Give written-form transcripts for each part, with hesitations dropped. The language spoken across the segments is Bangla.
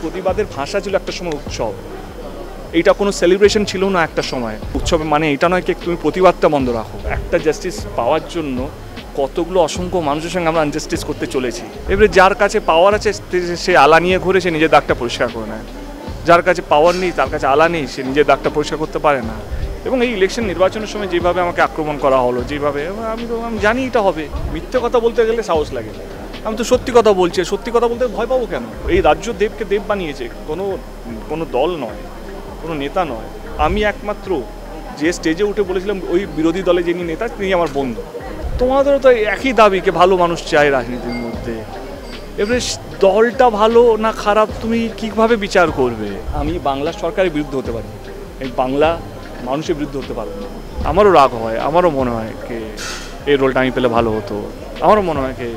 প্রতিবাদের ভাষা ছিল একটা সময় উৎসব। এইটা কোনো সেলিব্রেশন ছিল না একটা সময়। উৎসবে মানে এটা নয় কি তুমি প্রতিবাদটা বন্ধ রাখো। একটা জাস্টিস পাওয়ার জন্য কতগুলো অসংখ্য মানুষের সঙ্গে আমরা আনজাস্টিস করতে চলেছি। এবারে যার কাছে পাওয়ার আছে সে আলা নিয়ে ঘুরে সে নিজের দাগটা পরিষ্কার করে নেয়, যার কাছে পাওয়ার নেই তার কাছে আলা নেই সে নিজের দাগটা পরিষ্কার করতে পারে না। এবং এই ইলেকশন নির্বাচনের সময় যেভাবে আমাকে আক্রমণ করা হলো, যেভাবে আমি জানি এটা হবে। মিথ্যে কথা বলতে গেলে সাহস লাগে, আমি তো সত্যি কথা বলছি। সত্যি কথা বলতে ভয় পাবো কেন? এই রাজ্য দেবকে দেব বানিয়েছে, কোনো দল নয়, কোনো নেতা নয়। আমি একমাত্র যে স্টেজে উঠে বলেছিলাম ওই বিরোধী দলে যিনি নেতা তিনি আমার বন্ধু। তোমাদেরও তো একই দাবি কে ভালো মানুষ চাই রাজনীতির মধ্যে। এবারে দলটা ভালো না খারাপ তুমি কীভাবে বিচার করবে? আমি বাংলা সরকারের বিরুদ্ধে হতে পারি, এই বাংলা মানুষের বিরুদ্ধে হতে পারবো না। আমারও রাগ হয়, আমারও মনে হয় যে এই রোলটা আমি পেলে ভালো হতো। আমারও মনে হয় যে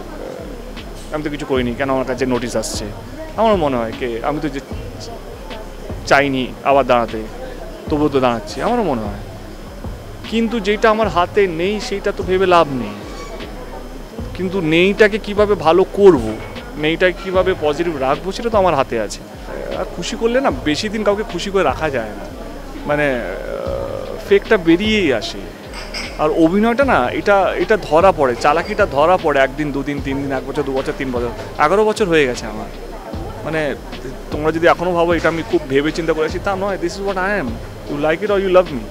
আমি তো কিছু করিনি, কেন আমার কাছে নোটিশ আসছে। আমারও মনে হয় যে আমি তো যে চাইনি আবার দাঁড়াতে, তবুও তো দাঁড়াচ্ছি, আমারও মনে হয়। কিন্তু যেটা আমার হাতে নেই সেইটা তো ভেবে লাভ নেই। কিন্তু নেইটাকে কিভাবে ভালো করব, নেইটাকে কিভাবে পজিটিভ রাখবো সেটা তো আমার হাতে আছে। আর খুশি করলে না বেশি দিন কাউকে খুশি করে রাখা যায় না, মানে ফেকটা বেরিয়েই আসে। আর অভিনয়টা না এটা ধরা পড়ে, চালাকিটা ধরা পড়ে একদিন, দুদিন, 3 দিন, 1 বছর, 2 বছর, 3 বছর, 11 বছর হয়ে গেছে আমার। মানে তোমরা যদি এখনও ভাবো এটা আমি খুব ভেবে চিন্তা করেছি, তা নয়। This is what I am. You like it or you love me,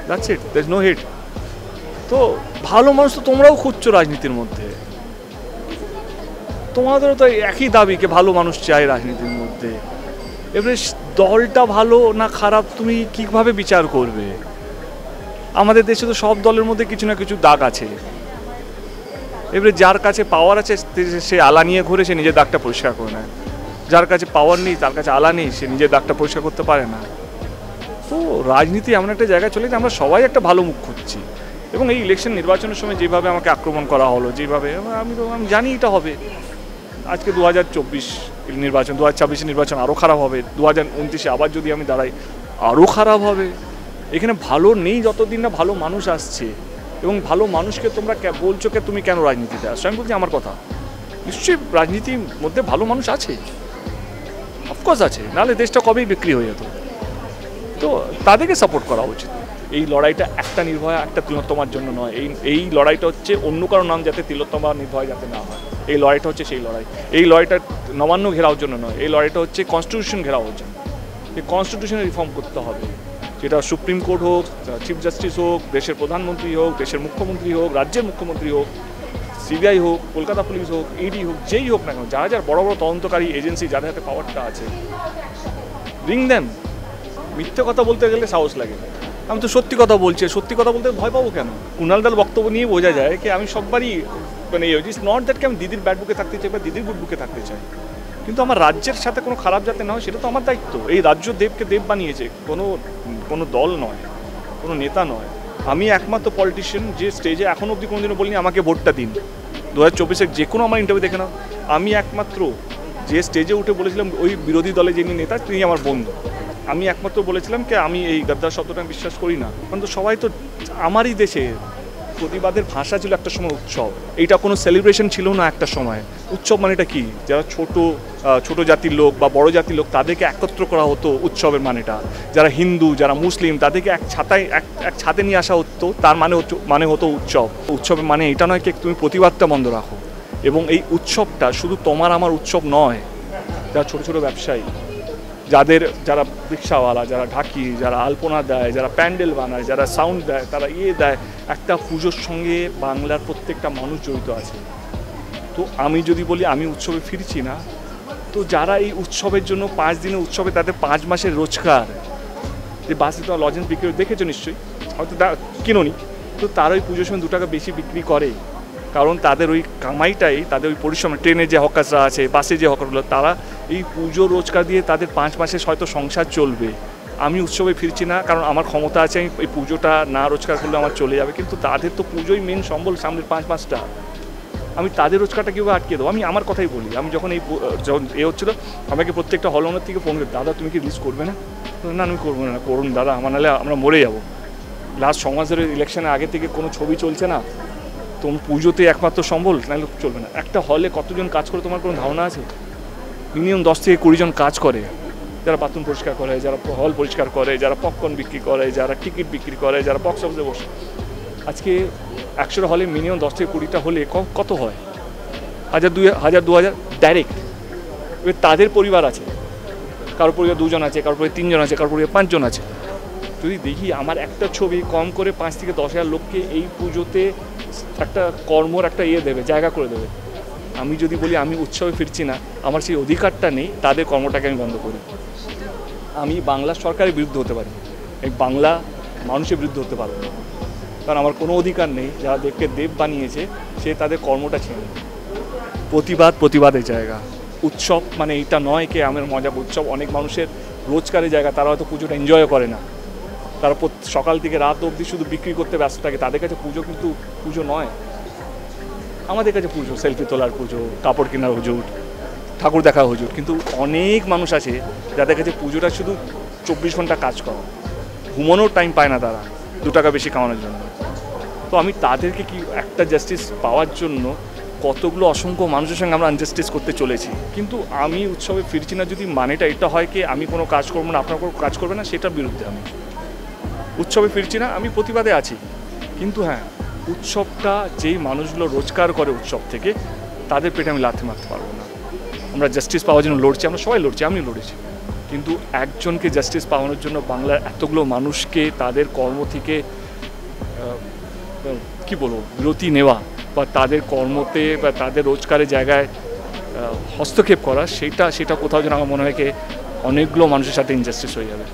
that's it, that's no hate. তো ভালো মানুষ তো তোমরাও খুঁজছো রাজনীতির মধ্যে, তোমাদেরও তো একই দাবি কে ভালো মানুষ চাই রাজনীতির মধ্যে। এবারে দলটা ভালো না খারাপ তুমি কীভাবে বিচার করবে? আমাদের দেশে তো সব দলের মধ্যে কিছু না কিছু দাগ আছে। এবারে যার কাছে পাওয়ার আছে সে আলা নিয়ে ঘুরে সে নিজের দাগটা পরিষ্কার করে নেয়, যার কাছে পাওয়ার নেই তার কাছে আলা নেই সে নিজের দাগটা পরিষ্কার করতে পারে না। তো রাজনীতি এমন একটা জায়গায় চলে যে আমরা সবাই একটা ভালো মুখ খুঁজছি। এবং এই ইলেকশন নির্বাচনের সময় যেভাবে আমাকে আক্রমণ করা হলো, যেভাবে আমি জানি এটা হবে। আজকে 2024 নির্বাচন, 2026 নির্বাচন আরও খারাপ হবে, 2029 আবার যদি আমি দাঁড়াই আরও খারাপ হবে। এখানে ভালো নেই যতদিন না ভালো মানুষ আসছে। এবং ভালো মানুষকে তোমরা বলছো কে তুমি কেন রাজনীতিতে আসছো? আমি বলছি আমার কথা, নিশ্চয়ই রাজনীতির মধ্যে ভালো মানুষ আছে, অফকোর্স আছে, নাহলে দেশটা কবেই বিক্রি হয়ে যেত। তো তাদেরকে সাপোর্ট করা উচিত। এই লড়াইটা একটা নির্ভয়া একটা তিলোত্তমার জন্য নয়। এই লড়াইটা হচ্ছে অন্য কারো নাম যাতে তিলোত্তমা নির্ভয় যাতে না হয়। এই লড়াইটা হচ্ছে সেই লড়াই। এই লড়াইটা নবান্ন ঘেরাওর জন্য নয়, এই লড়াইটা হচ্ছে কনস্টিটিউশন ঘেরাওর জন্য। এই কনস্টিটিউশনে রিফর্ম করতে হবে, যেটা সুপ্রিম কোর্ট হোক, চিফ জাস্টিস হোক, দেশের প্রধানমন্ত্রী হোক, দেশের মুখ্যমন্ত্রী হোক, রাজ্যের মুখ্যমন্ত্রী হোক, সিবিআই হোক, কলকাতা পুলিশ হোক, ইডি হোক, যেই হোক না কেন, যারা যারা বড় বড় তদন্তকারী এজেন্সি যাদের হাতে পাওয়ারটা আছে, ব্রিং দেম। মিথ্যে কথা বলতে গেলে সাহস লাগে, আমি তো সত্যি কথা বলছি। সত্যি কথা বলতে ভয় পাবো কেন? কুণাল দার বক্তব্য নিয়ে বোঝা যায় কি আমি সববারই মানে ইটস নট দ্যাট কি আমি দিদির ব্যাড বুকে থাকতে চাই বা দিদির গুড বুকে থাকতে চাই, কিন্তু আমার রাজ্যের সাথে কোনো খারাপ যাতে না হয় সেটা তো আমার দায়িত্ব। এই রাজ্য দেবকে দেব বানিয়েছে, কোনো দল নয়, কোনো নেতা নয়। আমি একমাত্র পলিটিশিয়ান যে স্টেজে এখনও অবধি কোনোদিনও বলিনি আমাকে ভোটটা দিন। 2024 যে কোনো আমার ইন্টারভিউ দেখে নাও, আমি একমাত্র যে স্টেজে উঠে বলেছিলাম ওই বিরোধী দলে যিনি নেতা তিনি আমার বন্ধু। আমি একমাত্র বলেছিলাম কি আমি এই গদ্দার শব্দটা বিশ্বাস করি না। কিন্তু সবাই তো আমারই দেশে প্রতিবাদের ভাষা ছিল একটা সময় উৎসব। এইটা কোনো সেলিব্রেশন ছিল না একটা সময়। উৎসব মানে এটা কি? যারা ছোট জাতির লোক বা বড় জাতির লোক তাদেরকে একত্র করা হতো উৎসবের মানেটা। যারা হিন্দু, যারা মুসলিম তাদেরকে এক ছাদে নিয়ে আসা হতো, তার মানে হতো উৎসব। উৎসবের মানে এটা নয় কি তুমি প্রতিবাদটা বন্ধ রাখো। এবং এই উৎসবটা শুধু তোমার আমার উৎসব নয়, যারা ছোট ছোট ব্যবসায়ী, যারা রিক্সাওয়ালা, যারা ঢাকি, যারা আলপনা দেয়, যারা প্যান্ডেল বানায়, যারা সাউন্ড দেয়, তারা দেয়, একটা পুজোর সঙ্গে বাংলার প্রত্যেকটা মানুষ জড়িত আছে। তো আমি যদি বলি আমি উৎসবে ফিরছি না, তো যারা এই উৎসবের জন্য 5 দিনের উৎসবে তাদের 5 মাসের রোজগার, যে বাসে তো লজেন্স বিক্রি দেখেছো নিশ্চয়ই, হয়তো কিনোনি, তো তারা ওই পুজোর সময় 2 টাকা বেশি বিক্রি করে, কারণ তাদের ওই কামাইটাই, তাদের ওই পরিশ্রম, ট্রেনে যে হকাররা আছে, বাসে যে হকারগুলো, তারা এই পুজো রোজগার দিয়ে তাদের 5 মাসে হয়তো সংসার চলবে। আমি উৎসবে ফিরছি না, কারণ আমার ক্ষমতা আছে, আমি এই পুজোটা না রোজগার করলে আমার চলে যাবে, কিন্তু তাদের তো পুজোই মেন সম্বল সামনের 5 মাসটা। আমি তাদের রোজগারটা কীভাবে আটকে দেবো? আমি আমার কথাই বলি। আমি যখন হচ্ছিলো আমাকে প্রত্যেকটা হল ওনার থেকে ফোন করে, দাদা তুমি কি রিলিজ করবে না? না আমি করবো না, করুন দাদা, আমার নাহলে আমরা মরে যাবো। লাস্ট 6 মাসের ইলেকশনের আগে থেকে কোনো ছবি চলছে না, তোমার পুজোতে একমাত্র সম্বল, নাহলে চলবে না। একটা হলে কতজন কাজ করে তোমার কোনো ধারণা আছে? মিনিমাম 10 থেকে 20 জন কাজ করে। যারা বাথরুম পরিষ্কার করে, যারা হল পরিষ্কার করে, যারা পপকর্ন বিক্রি করে, যারা টিকিট বিক্রি করে, যারা বক্স অফিসে বসে। আজকে 100টা হলে মিনিমাম 10 থেকে 20টা হলে কত হয়? 1000 2000 ডাইরেক্ট। এবার তাদের পরিবার আছে, কারোর পরিবার 2 জন আছে, কারোর পরিবার 3 জন আছে, কারোর পরিবার 5 জন আছে। যদি দেখি আমার একটা ছবি কম করে 5 থেকে 10,000 লোককে এই পুজোতে একটা কর্মর একটা দেবে, জায়গা করে দেবে। আমি যদি বলি আমি উৎসবে ফিরছি না, আমার সেই অধিকারটা নেই তাদের কর্মটাকে আমি বন্ধ করি। আমি বাংলা সরকারের বিরুদ্ধে হতে পারি, এই বাংলা মানুষের বিরুদ্ধে হতে পারবো না, কারণ আমার কোনো অধিকার নেই। যারা দেবকে দেব বানিয়েছে সে তাদের কর্মটা ছিল। প্রতিবাদের জায়গা। উৎসব মানে এইটা নয় কি আমার মজা। উৎসব অনেক মানুষের রোজগারের জায়গা, তারা হয়তো পুজোটা এনজয়ও করে না, তারা সকাল থেকে রাত অবধি শুধু বিক্রি করতে ব্যস্ত থাকে। তাদের কাছে পুজো কিন্তু পুজো নয়। আমাদের কাছে পুজো সেলফি তোলার পুজো, কাপড় কেনার হুজুর, ঠাকুর দেখা হুজুর। কিন্তু অনেক মানুষ আছে যাদের কাছে পুজোটা শুধু 24 ঘন্টা কাজ করা, ঘুমানোর টাইম পায় না তারা 2 টাকা বেশি কামানোর জন্য। তো আমি তাদেরকে কি একটা জাস্টিস পাওয়ার জন্য কতগুলো অসংখ্য মানুষের সঙ্গে আমরা আনজাস্টিস করতে চলেছি। কিন্তু আমি উৎসবে ফিরছি না যদি মানেটা এটা হয় কি আমি কোনো কাজ করবো না, আপনার কোনো কাজ করবে না, সেটার বিরুদ্ধে আমি উৎসবে ফিরছি না। আমি প্রতিবাদে আছি, কিন্তু হ্যাঁ, উৎসবটা যেই মানুষগুলো রোজগার করে উৎসব থেকে তাদের পেটে আমি লাথি মারতে পারবো না। আমরা জাস্টিস পাওয়ার জন্য লড়ছি, আমরা সবাই লড়ছি, আমি লড়েছি, কিন্তু একজনকে জাস্টিস পাওয়ানোর জন্য বাংলার এতগুলো মানুষকে তাদের কর্ম থেকে কি বলবো বিরতি নেওয়া বা তাদের কর্মতে বা তাদের রোজগারের জায়গায় হস্তক্ষেপ করা, সেটা কোথাও যেন আমার মনে হয় অনেকগুলো মানুষের সাথে ইনজাস্টিস হয়ে যাবে।